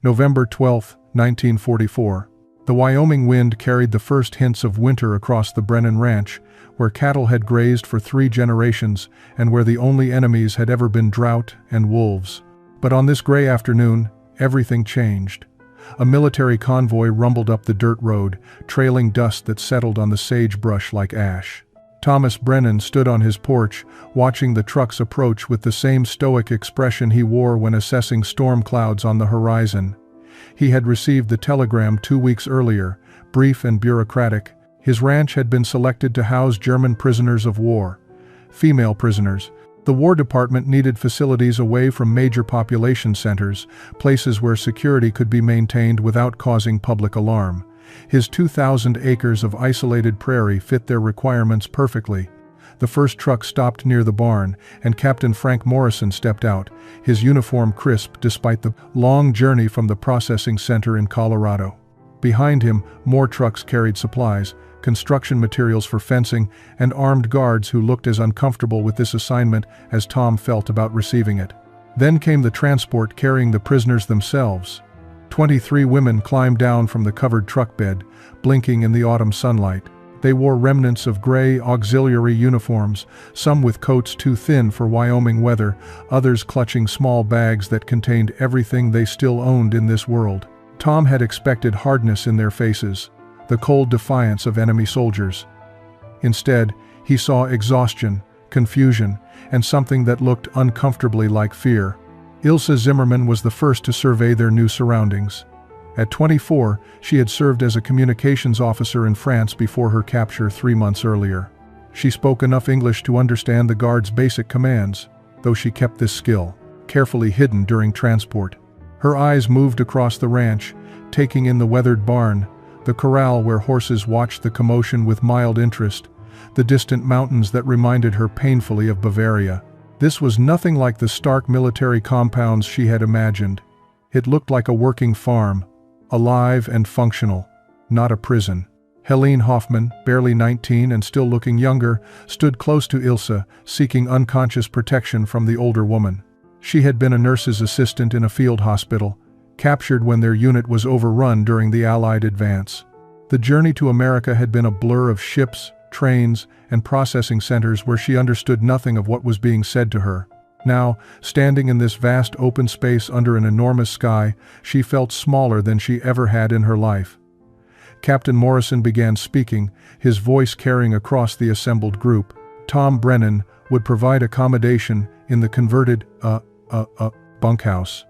November 12, 1944. The Wyoming wind carried the first hints of winter across the Brennan Ranch, where cattle had grazed for 3 generations and where the only enemies had ever been drought and wolves. But on this gray afternoon, everything changed. A military convoy rumbled up the dirt road, trailing dust that settled on the sagebrush like ash. Thomas Brennan stood on his porch, watching the trucks approach with the same stoic expression he wore when assessing storm clouds on the horizon. He had received the telegram 2 weeks earlier, brief and bureaucratic. His ranch had been selected to house German prisoners of war. Female prisoners. The War Department needed facilities away from major population centers, places where security could be maintained without causing public alarm. His 2,000 acres of isolated prairie fit their requirements perfectly. The first truck stopped near the barn, and Captain Frank Morrison stepped out, his uniform crisp despite the long journey from the processing center in Colorado. Behind him, more trucks carried supplies, construction materials for fencing, and armed guards who looked as uncomfortable with this assignment as Tom felt about receiving it. Then came the transport carrying the prisoners themselves. 23 women climbed down from the covered truck bed, blinking in the autumn sunlight. They wore remnants of gray auxiliary uniforms, some with coats too thin for Wyoming weather, others clutching small bags that contained everything they still owned in this world. Tom had expected hardness in their faces, the cold defiance of enemy soldiers. Instead, he saw exhaustion, confusion, and something that looked uncomfortably like fear. Ilse Zimmerman was the first to survey their new surroundings. At 24, she had served as a communications officer in France before her capture 3 months earlier. She spoke enough English to understand the guards' basic commands, though she kept this skill carefully hidden during transport. Her eyes moved across the ranch, taking in the weathered barn, the corral where horses watched the commotion with mild interest, the distant mountains that reminded her painfully of Bavaria. This was nothing like the stark military compounds she had imagined. It looked like a working farm, alive and functional, not a prison. Helene Hoffman, barely 19 and still looking younger, stood close to Ilse, seeking unconscious protection from the older woman. She had been a nurse's assistant in a field hospital, captured when their unit was overrun during the Allied advance. The journey to America had been a blur of ships, trains, and processing centers where she understood nothing of what was being said to her. Now, standing in this vast open space under an enormous sky, she felt smaller than she ever had in her life. Captain Morrison began speaking, his voice carrying across the assembled group. Tom Brennan would provide accommodation in the converted bunkhouse.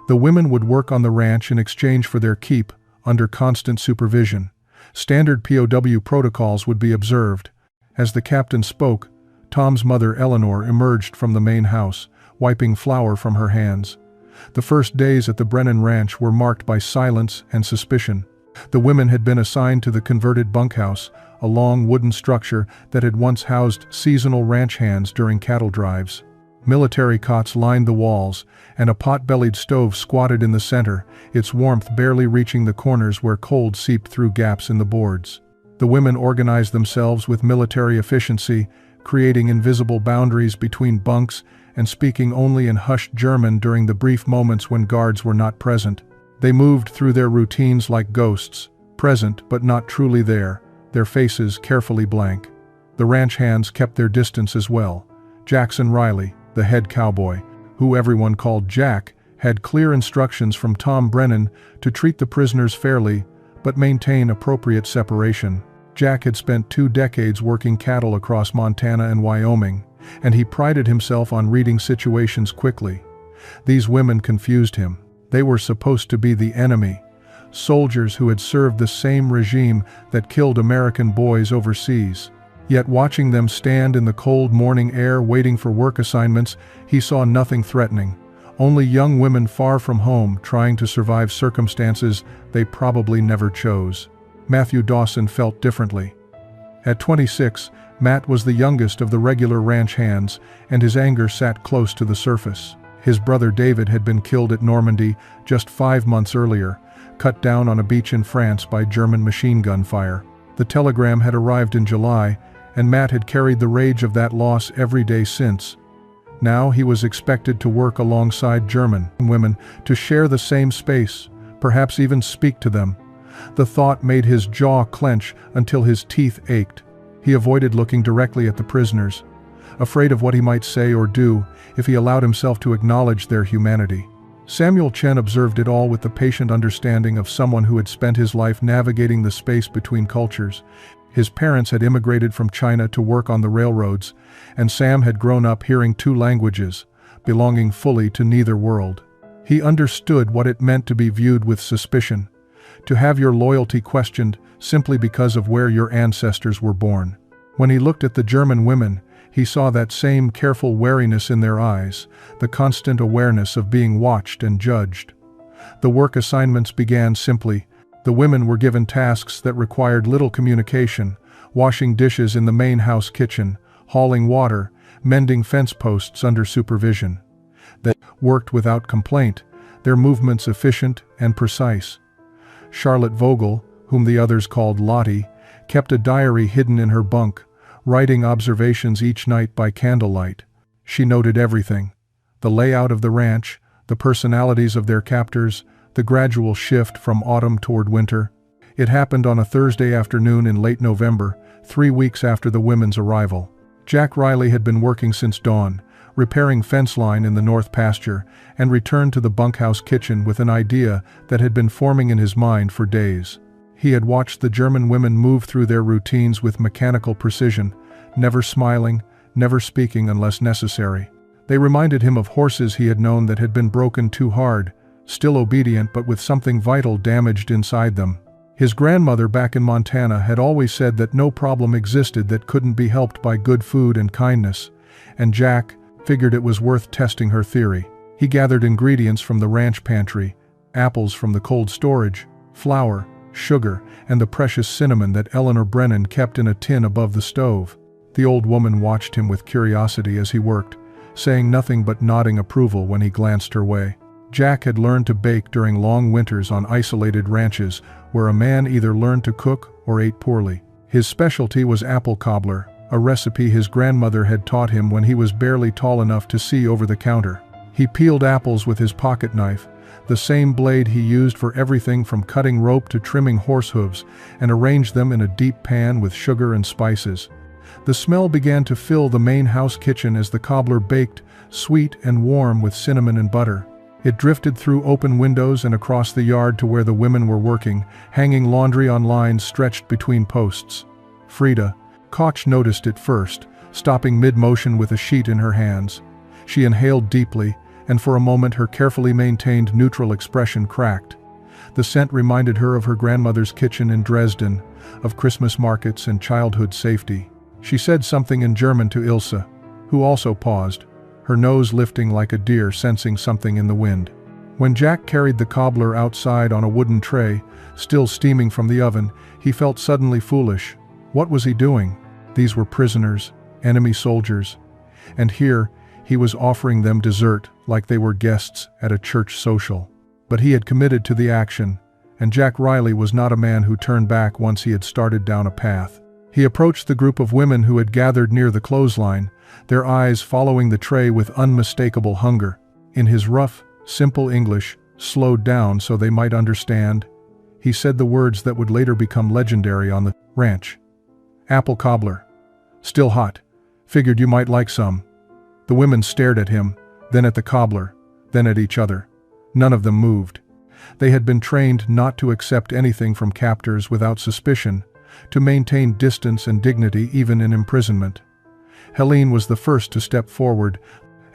The women would work on the ranch in exchange for their keep, under constant supervision. Standard POW protocols would be observed. As the captain spoke, Tom's mother Eleanor emerged from the main house, wiping flour from her hands. The first days at the Brennan Ranch were marked by silence and suspicion. The women had been assigned to the converted bunkhouse, a long wooden structure that had once housed seasonal ranch hands during cattle drives. Military cots lined the walls, and a pot-bellied stove squatted in the center, its warmth barely reaching the corners where cold seeped through gaps in the boards. The women organized themselves with military efficiency, creating invisible boundaries between bunks and speaking only in hushed German during the brief moments when guards were not present. They moved through their routines like ghosts, present but not truly there, their faces carefully blank. The ranch hands kept their distance as well. Jackson Riley, the head cowboy, who everyone called Jack, had clear instructions from Tom Brennan to treat the prisoners fairly, but maintain appropriate separation. Jack had spent 2 decades working cattle across Montana and Wyoming, and he prided himself on reading situations quickly. These women confused him. They were supposed to be the enemy, soldiers who had served the same regime that killed American boys overseas. Yet watching them stand in the cold morning air waiting for work assignments, he saw nothing threatening. Only young women far from home trying to survive circumstances they probably never chose. Matthew Dawson felt differently. At 26, Matt was the youngest of the regular ranch hands, and his anger sat close to the surface. His brother David had been killed at Normandy just 5 months earlier, cut down on a beach in France by German machine gun fire. The telegram had arrived in July, and Matt had carried the rage of that loss every day since. Now he was expected to work alongside German women, to share the same space, perhaps even speak to them. The thought made his jaw clench until his teeth ached. He avoided looking directly at the prisoners, afraid of what he might say or do if he allowed himself to acknowledge their humanity. Samuel Chen observed it all with the patient understanding of someone who had spent his life navigating the space between cultures. His parents had immigrated from China to work on the railroads, and Sam had grown up hearing two languages, belonging fully to neither world. He understood what it meant to be viewed with suspicion, to have your loyalty questioned simply because of where your ancestors were born. When he looked at the German women, he saw that same careful wariness in their eyes, the constant awareness of being watched and judged. The work assignments began simply. The women were given tasks that required little communication: washing dishes in the main house kitchen, hauling water, mending fence posts under supervision. They worked without complaint, their movements efficient and precise. Charlotte Vogel, whom the others called Lottie, kept a diary hidden in her bunk, writing observations each night by candlelight. She noted everything: the layout of the ranch, the personalities of their captors, the gradual shift from autumn toward winter. It happened on a Thursday afternoon in late November, 3 weeks after the women's arrival. Jack Riley had been working since dawn, repairing fence line in the north pasture, and returned to the bunkhouse kitchen with an idea that had been forming in his mind for days. He had watched the German women move through their routines with mechanical precision, never smiling, never speaking unless necessary. They reminded him of horses he had known that had been broken too hard, still obedient but with something vital damaged inside them. His grandmother back in Montana had always said that no problem existed that couldn't be helped by good food and kindness, and Jack figured it was worth testing her theory. He gathered ingredients from the ranch pantry, apples from the cold storage, flour, sugar, and the precious cinnamon that Eleanor Brennan kept in a tin above the stove. The old woman watched him with curiosity as he worked, saying nothing but nodding approval when he glanced her way. Jack had learned to bake during long winters on isolated ranches where a man either learned to cook or ate poorly. His specialty was apple cobbler, a recipe his grandmother had taught him when he was barely tall enough to see over the counter. He peeled apples with his pocket knife, the same blade he used for everything from cutting rope to trimming horse hooves, and arranged them in a deep pan with sugar and spices. The smell began to fill the main house kitchen as the cobbler baked, sweet and warm with cinnamon and butter. It drifted through open windows and across the yard to where the women were working, hanging laundry on lines stretched between posts. Frida Koch noticed it first, stopping mid-motion with a sheet in her hands. She inhaled deeply, and for a moment her carefully maintained neutral expression cracked. The scent reminded her of her grandmother's kitchen in Dresden, of Christmas markets and childhood safety. She said something in German to Ilse, who also paused, her nose lifting like a deer sensing something in the wind. When Jack carried the cobbler outside on a wooden tray, still steaming from the oven, he felt suddenly foolish. What was he doing? These were prisoners, enemy soldiers, and here he was offering them dessert like they were guests at a church social. But he had committed to the action, and Jack Riley was not a man who turned back once he had started down a path. He approached the group of women who had gathered near the clothesline, their eyes following the tray with unmistakable hunger. In his rough, simple English, slowed down so they might understand, he said the words that would later become legendary on the ranch. "Apple cobbler. Still hot. Figured you might like some." The women stared at him, then at the cobbler, then at each other. None of them moved. They had been trained not to accept anything from captors without suspicion, to maintain distance and dignity even in imprisonment. Helene was the first to step forward.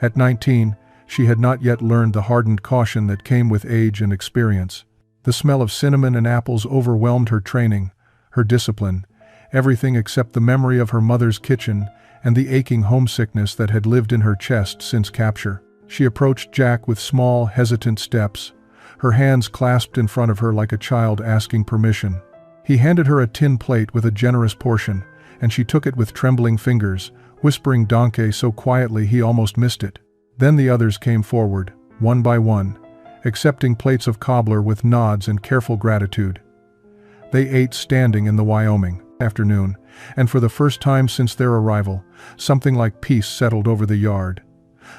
At 19, she had not yet learned the hardened caution that came with age and experience. The smell of cinnamon and apples overwhelmed her training, her discipline, everything except the memory of her mother's kitchen and the aching homesickness that had lived in her chest since capture. She approached Jack with small, hesitant steps, her hands clasped in front of her like a child asking permission. He handed her a tin plate with a generous portion, and she took it with trembling fingers, whispering "Danke" so quietly he almost missed it. Then the others came forward, one by one, accepting plates of cobbler with nods and careful gratitude. They ate standing in the Wyoming afternoon, and for the first time since their arrival, something like peace settled over the yard.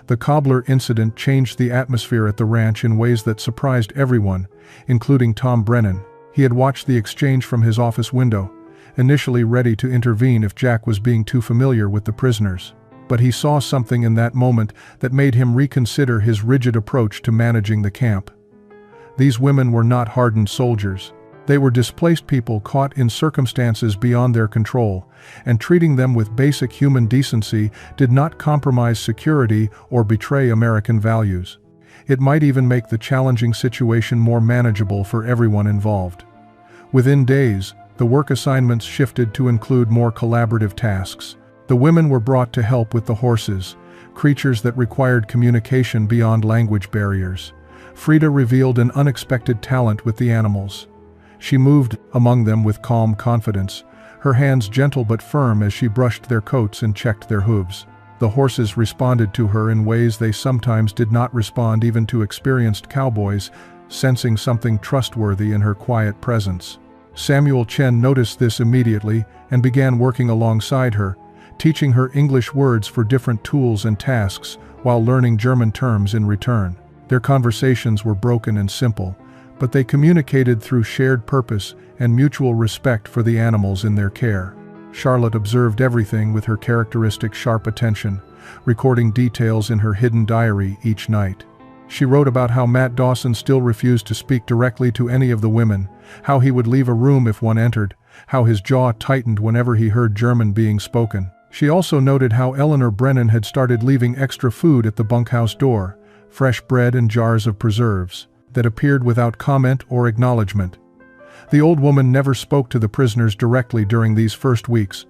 The Cobbler incident changed the atmosphere at the ranch in ways that surprised everyone, including Tom Brennan. He had watched the exchange from his office window, initially ready to intervene if Jack was being too familiar with the prisoners. But he saw something in that moment that made him reconsider his rigid approach to managing the camp. These women were not hardened soldiers. They were displaced people caught in circumstances beyond their control, and treating them with basic human decency did not compromise security or betray American values. It might even make the challenging situation more manageable for everyone involved. Within days, the work assignments shifted to include more collaborative tasks. The women were brought to help with the horses, creatures that required communication beyond language barriers. Frida revealed an unexpected talent with the animals. She moved among them with calm confidence, her hands gentle but firm as she brushed their coats and checked their hooves. The horses responded to her in ways they sometimes did not respond even to experienced cowboys, sensing something trustworthy in her quiet presence. Samuel Chen noticed this immediately and began working alongside her, teaching her English words for different tools and tasks while learning German terms in return. Their conversations were broken and simple, but they communicated through shared purpose and mutual respect for the animals in their care. Charlotte observed everything with her characteristic sharp attention, recording details in her hidden diary each night. She wrote about how Matt Dawson still refused to speak directly to any of the women, how he would leave a room if one entered, how his jaw tightened whenever he heard German being spoken. She also noted how Eleanor Brennan had started leaving extra food at the bunkhouse door, fresh bread and jars of preserves, that appeared without comment or acknowledgement. The old woman never spoke to the prisoners directly during these first weeks,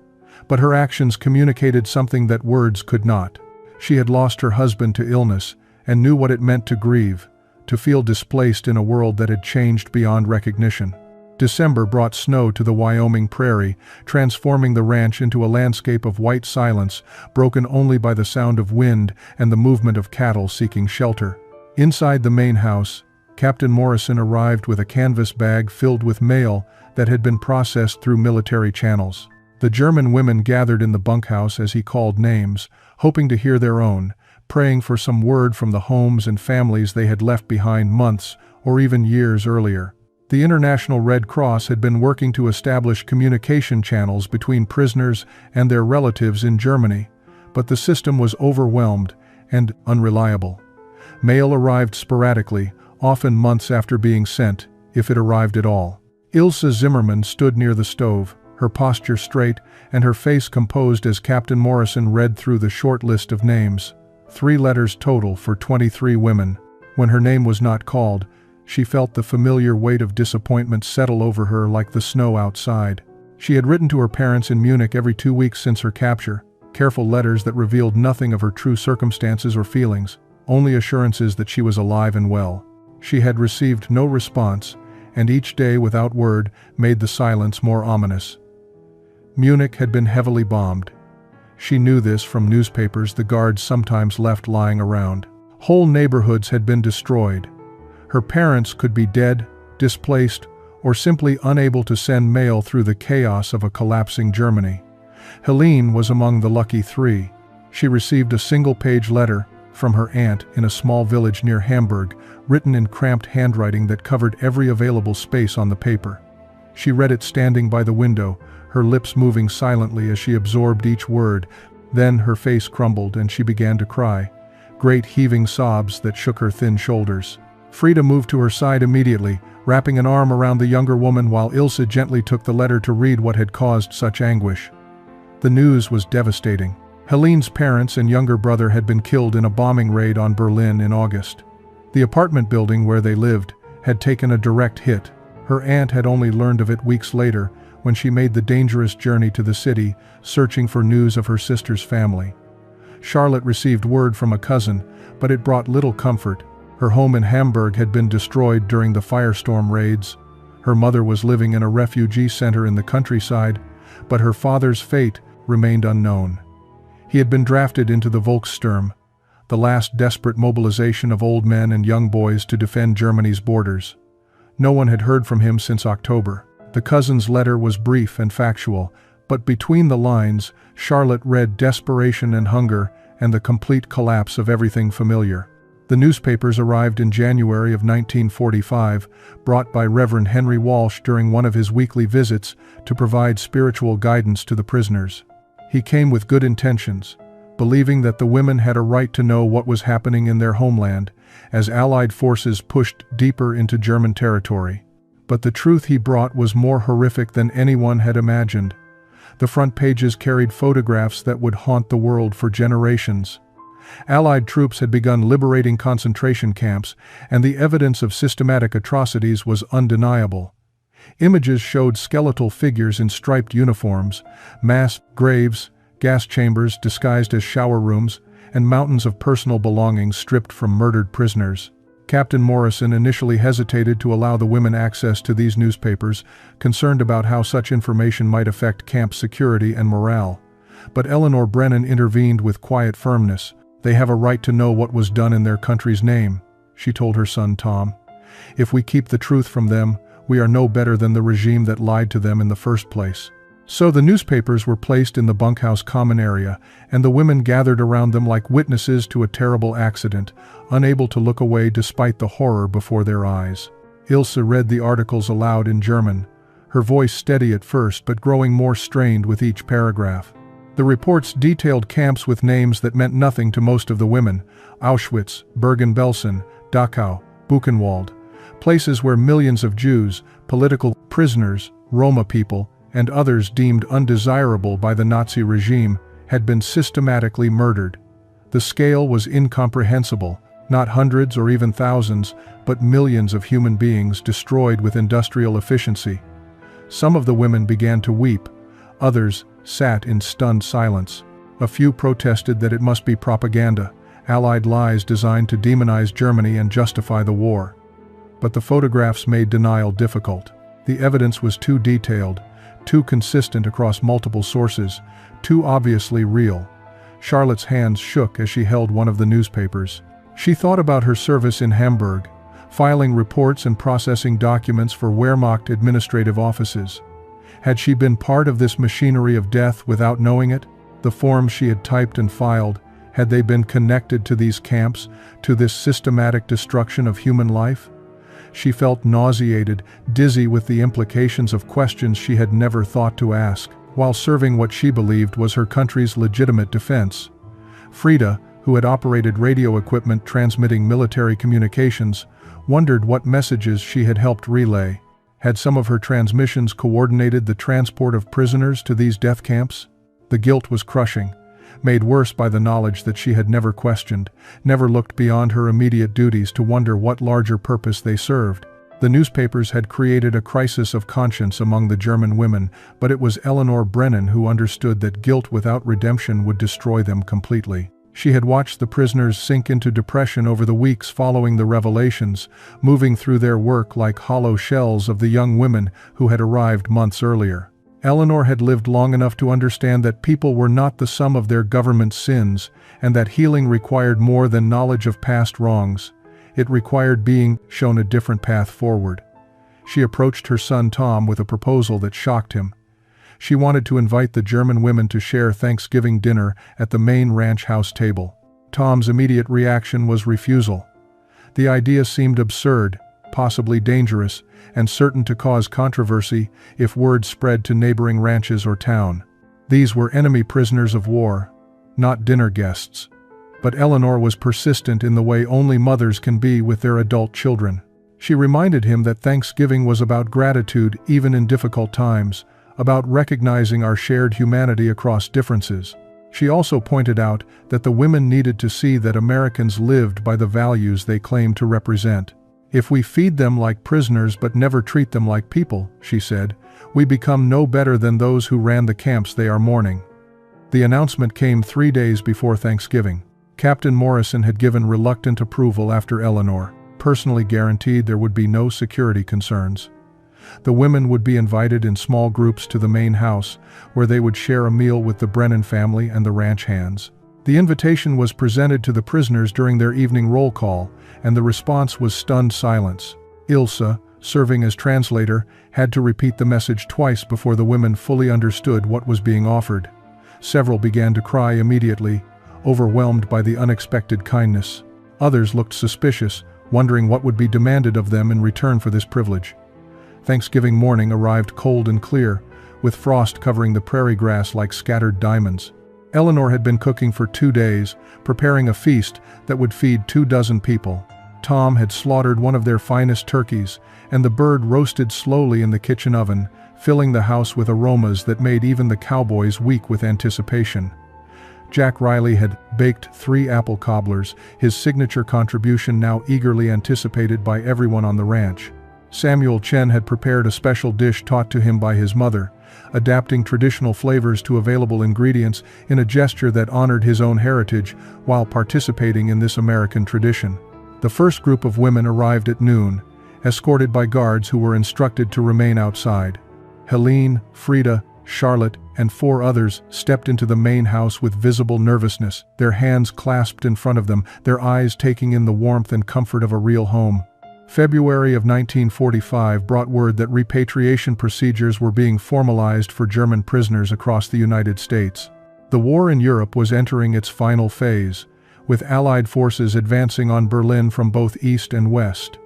but her actions communicated something that words could not. She had lost her husband to illness and knew what it meant to grieve, to feel displaced in a world that had changed beyond recognition. December brought snow to the Wyoming prairie, transforming the ranch into a landscape of white silence, broken only by the sound of wind and the movement of cattle seeking shelter. Inside the main house, Captain Morrison arrived with a canvas bag filled with mail that had been processed through military channels. The German women gathered in the bunkhouse as he called names, hoping to hear their own, praying for some word from the homes and families they had left behind months or even years earlier. The International Red Cross had been working to establish communication channels between prisoners and their relatives in Germany, but the system was overwhelmed and unreliable. Mail arrived sporadically, often months after being sent, if it arrived at all. Ilse Zimmerman stood near the stove, her posture straight and her face composed as Captain Morrison read through the short list of names. 3 letters total for 23 women. When her name was not called, she felt the familiar weight of disappointment settle over her like the snow outside. She had written to her parents in Munich every 2 weeks since her capture, careful letters that revealed nothing of her true circumstances or feelings, only assurances that she was alive and well. She had received no response, and each day without word made the silence more ominous. Munich had been heavily bombed. She knew this from newspapers the guards sometimes left lying around. Whole neighborhoods had been destroyed. Her parents could be dead, displaced, or simply unable to send mail through the chaos of a collapsing Germany. Helene was among the lucky 3. She received a single-page letter from her aunt in a small village near Hamburg, written in cramped handwriting that covered every available space on the paper. She read it standing by the window, her lips moving silently as she absorbed each word. Then her face crumbled and she began to cry, great heaving sobs that shook her thin shoulders. Frida moved to her side immediately, wrapping an arm around the younger woman while Ilse gently took the letter to read what had caused such anguish. The news was devastating. Helene's parents and younger brother had been killed in a bombing raid on Berlin in August. The apartment building where they lived had taken a direct hit. Her aunt had only learned of it weeks later when she made the dangerous journey to the city, searching for news of her sister's family. Charlotte received word from a cousin, but it brought little comfort. Her home in Hamburg had been destroyed during the firestorm raids. Her mother was living in a refugee center in the countryside, but her father's fate remained unknown. He had been drafted into the Volkssturm, the last desperate mobilization of old men and young boys to defend Germany's borders. No one had heard from him since October. The cousin's letter was brief and factual, but between the lines, Charlotte read desperation and hunger and the complete collapse of everything familiar. The newspapers arrived in January of 1945, brought by Reverend Henry Walsh during one of his weekly visits to provide spiritual guidance to the prisoners. He came with good intentions, believing that the women had a right to know what was happening in their homeland, as Allied forces pushed deeper into German territory. But the truth he brought was more horrific than anyone had imagined. The front pages carried photographs that would haunt the world for generations. Allied troops had begun liberating concentration camps, and the evidence of systematic atrocities was undeniable. Images showed skeletal figures in striped uniforms, mass graves, gas chambers disguised as shower rooms, and mountains of personal belongings stripped from murdered prisoners. Captain Morrison initially hesitated to allow the women access to these newspapers, concerned about how such information might affect camp security and morale. But Eleanor Brennan intervened with quiet firmness. "They have a right to know what was done in their country's name," she told her son Tom. "If we keep the truth from them, we are no better than the regime that lied to them in the first place." So the newspapers were placed in the bunkhouse common area, and the women gathered around them like witnesses to a terrible accident, unable to look away despite the horror before their eyes. Ilse read the articles aloud in German, her voice steady at first but growing more strained with each paragraph. The reports detailed camps with names that meant nothing to most of the women: Auschwitz, Bergen-Belsen, Dachau, Buchenwald, places where millions of Jews, political prisoners, Roma people, and others deemed undesirable by the Nazi regime, had been systematically murdered. The scale was incomprehensible, not hundreds or even thousands, but millions of human beings destroyed with industrial efficiency. Some of the women began to weep, others sat in stunned silence. A few protested that it must be propaganda, Allied lies designed to demonize Germany and justify the war. But the photographs made denial difficult. The evidence was too detailed, too consistent across multiple sources, too obviously real. Charlotte's hands shook as she held one of the newspapers. She thought about her service in Hamburg, filing reports and processing documents for Wehrmacht administrative offices. Had she been part of this machinery of death without knowing it? The forms she had typed and filed, had they been connected to these camps, to this systematic destruction of human life? She felt nauseated, dizzy with the implications of questions she had never thought to ask, while serving what she believed was her country's legitimate defense. Frida, who had operated radio equipment transmitting military communications, wondered what messages she had helped relay. Had some of her transmissions coordinated the transport of prisoners to these death camps? The guilt was crushing, made worse by the knowledge that she had never questioned, never looked beyond her immediate duties to wonder what larger purpose they served. The newspapers had created a crisis of conscience among the German women, but it was Eleanor Brennan who understood that guilt without redemption would destroy them completely. She had watched the prisoners sink into depression over the weeks following the revelations, moving through their work like hollow shells of the young women who had arrived months earlier. Eleanor had lived long enough to understand that people were not the sum of their government's sins, and that healing required more than knowledge of past wrongs. It required being shown a different path forward. She approached her son Tom with a proposal that shocked him. She wanted to invite the German women to share Thanksgiving dinner at the main ranch house table. Tom's immediate reaction was refusal. The idea seemed absurd, possibly dangerous, and certain to cause controversy if word spread to neighboring ranches or town. These were enemy prisoners of war, not dinner guests. But Eleanor was persistent in the way only mothers can be with their adult children. She reminded him that Thanksgiving was about gratitude even in difficult times, about recognizing our shared humanity across differences. She also pointed out that the women needed to see that Americans lived by the values they claimed to represent. If we feed them like prisoners but never treat them like people, she said, we become no better than those who ran the camps they are mourning. The announcement came 3 days before Thanksgiving. Captain Morrison had given reluctant approval after Eleanor personally guaranteed there would be no security concerns. The women would be invited in small groups to the main house, where they would share a meal with the Brennan family and the ranch hands. The invitation was presented to the prisoners during their evening roll call, and the response was stunned silence. Ilse, serving as translator, had to repeat the message twice before the women fully understood what was being offered. Several began to cry immediately, overwhelmed by the unexpected kindness. Others looked suspicious, wondering what would be demanded of them in return for this privilege. Thanksgiving morning arrived cold and clear, with frost covering the prairie grass like scattered diamonds. Eleanor had been cooking for 2 days, preparing a feast that would feed 24 people. Tom had slaughtered one of their finest turkeys, and the bird roasted slowly in the kitchen oven, filling the house with aromas that made even the Cowboys weak with anticipation. Jack Riley had baked 3 apple cobblers, his signature contribution now eagerly anticipated by everyone on the ranch. Samuel Chen had prepared a special dish taught to him by his mother, adapting traditional flavors to available ingredients in a gesture that honored his own heritage while participating in this American tradition. The first group of women arrived at noon, escorted by guards who were instructed to remain outside. Helene, Frida, Charlotte, and 4 others stepped into the main house with visible nervousness, their hands clasped in front of them, their eyes taking in the warmth and comfort of a real home. February of 1945 brought word that repatriation procedures were being formalized for German prisoners across the United States. The war in Europe was entering its final phase, with Allied forces advancing on Berlin from both east and west.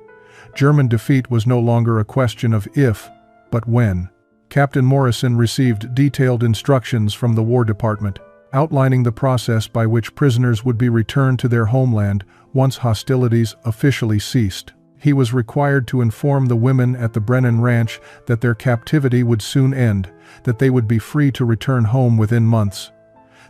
German defeat was no longer a question of if, but when. Captain Morrison received detailed instructions from the War Department, outlining the process by which prisoners would be returned to their homeland once hostilities officially ceased. He was required to inform the women at the Brennan ranch that their captivity would soon end, that they would be free to return home within months.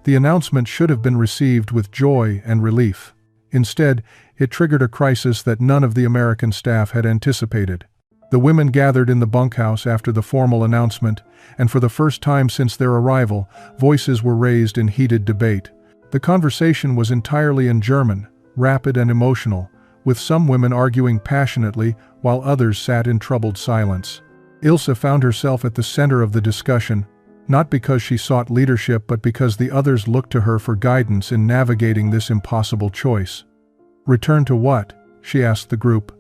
The announcement should have been received with joy and relief. Instead, it triggered a crisis that none of the American staff had anticipated. The women gathered in the bunkhouse after the formal announcement, and for the first time since their arrival, voices were raised in heated debate. The conversation was entirely in German, rapid and emotional, with some women arguing passionately while others sat in troubled silence. Ilse found herself at the center of the discussion, not because she sought leadership but because the others looked to her for guidance in navigating this impossible choice. "Return to what?" she asked the group,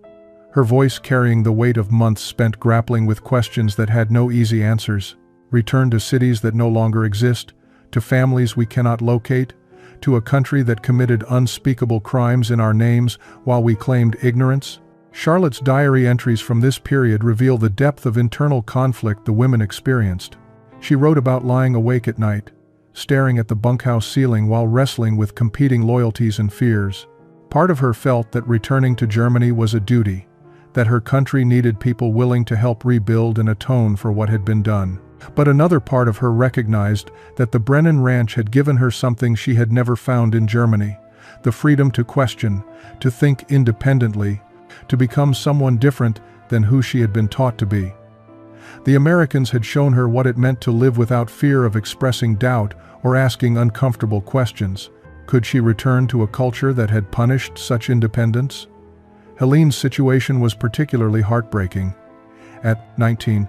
her voice carrying the weight of months spent grappling with questions that had no easy answers. Return to cities that no longer exist, to families we cannot locate, to a country that committed unspeakable crimes in our names while we claimed ignorance? Charlotte's diary entries from this period reveal the depth of internal conflict the women experienced. She wrote about lying awake at night, staring at the bunkhouse ceiling while wrestling with competing loyalties and fears. Part of her felt that returning to Germany was a duty, that her country needed people willing to help rebuild and atone for what had been done. But another part of her recognized that the Brennan Ranch had given her something she had never found in Germany: the freedom to question, to think independently, to become someone different than who she had been taught to be. The Americans had shown her what it meant to live without fear of expressing doubt or asking uncomfortable questions. Could she return to a culture that had punished such independence? Helene's situation was particularly heartbreaking. At 19,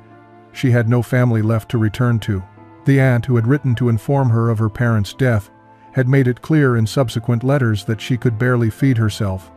she had no family left to return to. The aunt who had written to inform her of her parents' death had made it clear in subsequent letters that she could barely feed herself,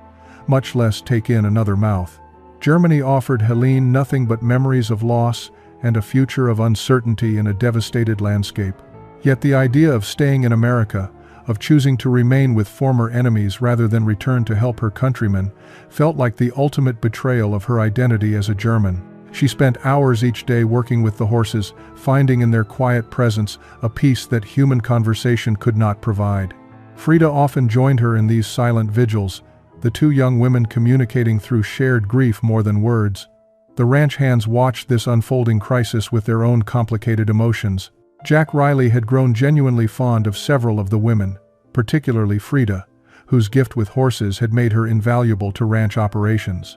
much less take in another mouth. Germany offered Helene nothing but memories of loss and a future of uncertainty in a devastated landscape. Yet the idea of staying in America, of choosing to remain with former enemies rather than return to help her countrymen, felt like the ultimate betrayal of her identity as a German. She spent hours each day working with the horses, finding in their quiet presence a peace that human conversation could not provide. Frida often joined her in these silent vigils, the 2 young women communicating through shared grief more than words. The ranch hands watched this unfolding crisis with their own complicated emotions. Jack Riley had grown genuinely fond of several of the women, particularly Frida, whose gift with horses had made her invaluable to ranch operations.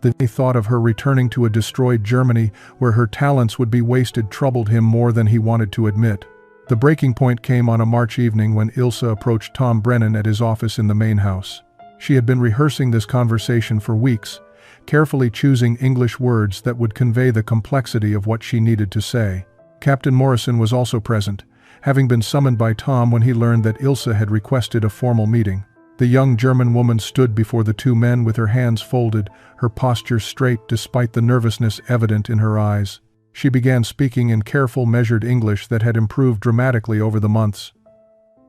The thought of her returning to a destroyed Germany where her talents would be wasted troubled him more than he wanted to admit. The breaking point came on a March evening when Ilse approached Tom Brennan at his office in the main house. She had been rehearsing this conversation for weeks, carefully choosing English words that would convey the complexity of what she needed to say. Captain Morrison was also present, having been summoned by Tom when he learned that Ilse had requested a formal meeting. The young German woman stood before the 2 men with her hands folded, her posture straight despite the nervousness evident in her eyes. She began speaking in careful, measured English that had improved dramatically over the months.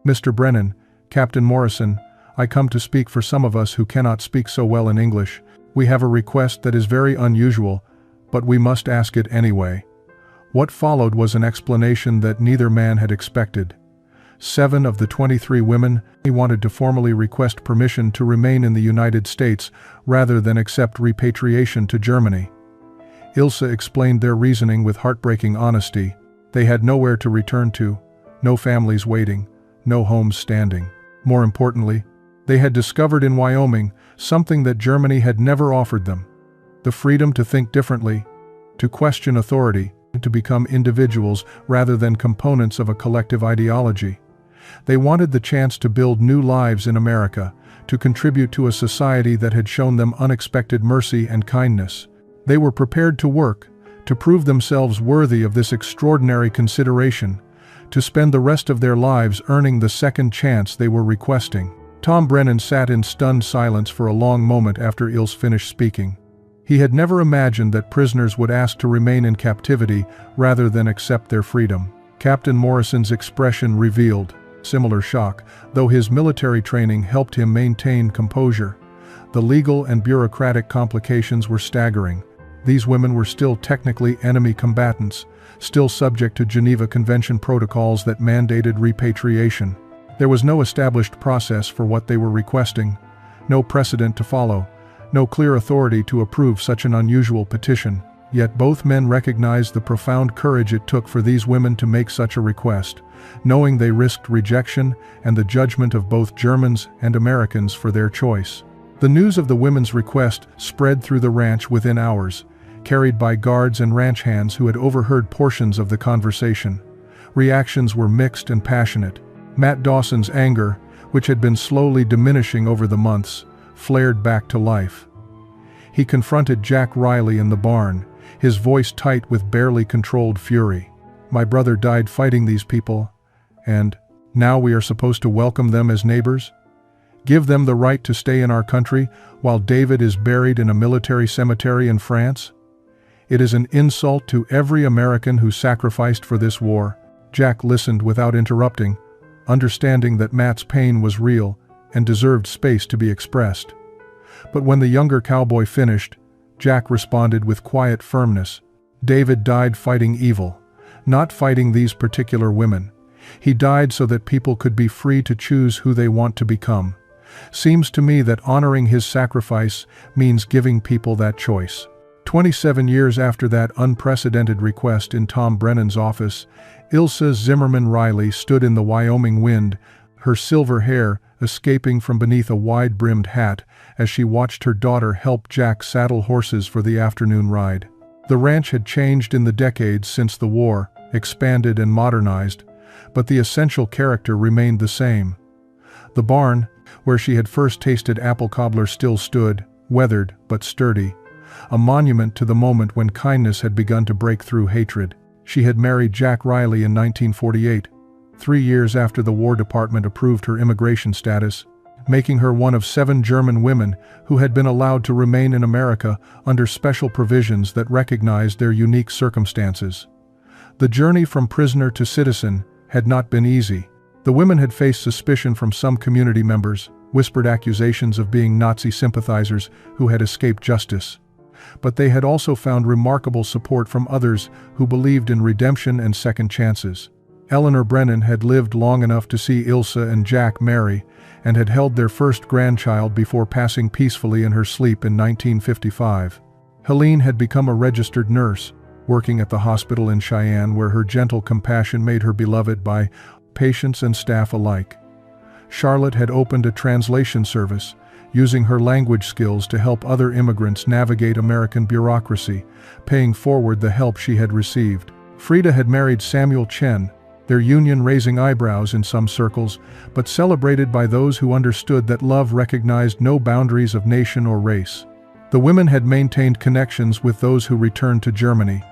"Mr. Brennan, "Captain Morrison, I come to speak for some of us who cannot speak so well in English. We have a request that is very unusual, but we must ask it anyway." What followed was an explanation that neither man had expected. 7 of the 23 women wanted to formally request permission to remain in the United States rather than accept repatriation to Germany. Ilse explained their reasoning with heartbreaking honesty. They had nowhere to return to, no families waiting, no homes standing. More importantly, they had discovered in Wyoming something that Germany had never offered them: the freedom to think differently, to question authority, to become individuals rather than components of a collective ideology. They wanted the chance to build new lives in America, to contribute to a society that had shown them unexpected mercy and kindness. They were prepared to work, to prove themselves worthy of this extraordinary consideration, to spend the rest of their lives earning the second chance they were requesting. Tom Brennan sat in stunned silence for a long moment after Ilse finished speaking. He had never imagined that prisoners would ask to remain in captivity rather than accept their freedom. Captain Morrison's expression revealed similar shock, though his military training helped him maintain composure. The legal and bureaucratic complications were staggering. These women were still technically enemy combatants, still subject to Geneva Convention protocols that mandated repatriation. There was no established process for what they were requesting, no precedent to follow, no clear authority to approve such an unusual petition. Yet both men recognized the profound courage it took for these women to make such a request, knowing they risked rejection and the judgment of both Germans and Americans for their choice. The news of the women's request spread through the ranch within hours, carried by guards and ranch hands who had overheard portions of the conversation. Reactions were mixed and passionate. Matt Dawson's anger, which had been slowly diminishing over the months, flared back to life. He confronted Jack Riley in the barn, his voice tight with barely controlled fury. "My brother died fighting these people, and now we are supposed to welcome them as neighbors? Give them the right to stay in our country while David is buried in a military cemetery in France? It is an insult to every American who sacrificed for this war." Jack listened without interrupting, understanding that Matt's pain was real and deserved space to be expressed. But when the younger cowboy finished, Jack responded with quiet firmness. "David died fighting evil, not fighting these particular women. He died so that people could be free to choose who they want to become. Seems to me that honoring his sacrifice means giving people that choice." 27 years after that unprecedented request in Tom Brennan's office, Ilse Zimmerman Riley stood in the Wyoming wind, her silver hair escaping from beneath a wide-brimmed hat as she watched her daughter help Jack saddle horses for the afternoon ride. The ranch had changed in the decades since the war, expanded and modernized, but the essential character remained the same. The barn, where she had first tasted apple cobbler, still stood, weathered but sturdy, a monument to the moment when kindness had begun to break through hatred. She had married Jack Riley in 1948, 3 years after the War Department approved her immigration status, making her one of 7 German women who had been allowed to remain in America under special provisions that recognized their unique circumstances. The journey from prisoner to citizen had not been easy. The women had faced suspicion from some community members, whispered accusations of being Nazi sympathizers who had escaped justice. But they had also found remarkable support from others who believed in redemption and second chances. Eleanor Brennan had lived long enough to see Ilse and Jack marry, and had held their first grandchild before passing peacefully in her sleep in 1955. Helene had become a registered nurse, working at the hospital in Cheyenne, where her gentle compassion made her beloved by patients and staff alike. Charlotte had opened a translation service, using her language skills to help other immigrants navigate American bureaucracy, paying forward the help she had received. Frida had married Samuel Chen, their union raising eyebrows in some circles, but celebrated by those who understood that love recognized no boundaries of nation or race. The women had maintained connections with those who returned to Germany,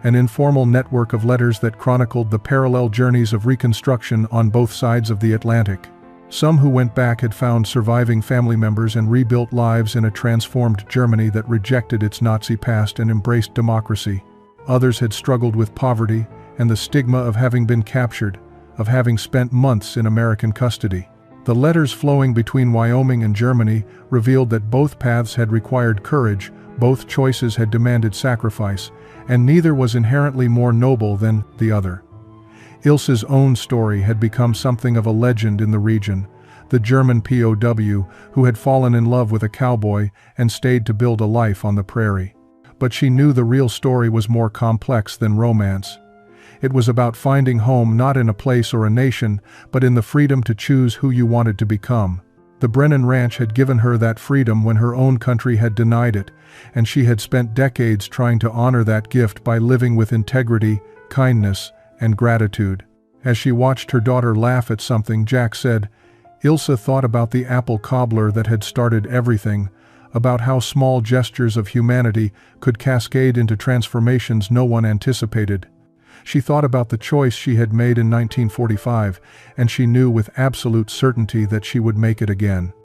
an informal network of letters that chronicled the parallel journeys of reconstruction on both sides of the Atlantic. Some who went back had found surviving family members and rebuilt lives in a transformed Germany that rejected its Nazi past and embraced democracy. Others had struggled with poverty and the stigma of having been captured, of having spent months in American custody. The letters flowing between Wyoming and Germany revealed that both paths had required courage, both choices had demanded sacrifice, and neither was inherently more noble than the other. Ilse's own story had become something of a legend in the region, the German POW who had fallen in love with a cowboy and stayed to build a life on the prairie. But she knew the real story was more complex than romance. It was about finding home not in a place or a nation, but in the freedom to choose who you wanted to become. The Brennan Ranch had given her that freedom when her own country had denied it, and she had spent decades trying to honor that gift by living with integrity, kindness, and gratitude. As she watched her daughter laugh at something Jack said, Ilse thought about the apple cobbler that had started everything, about how small gestures of humanity could cascade into transformations no one anticipated. She thought about the choice she had made in 1945, and she knew with absolute certainty that she would make it again.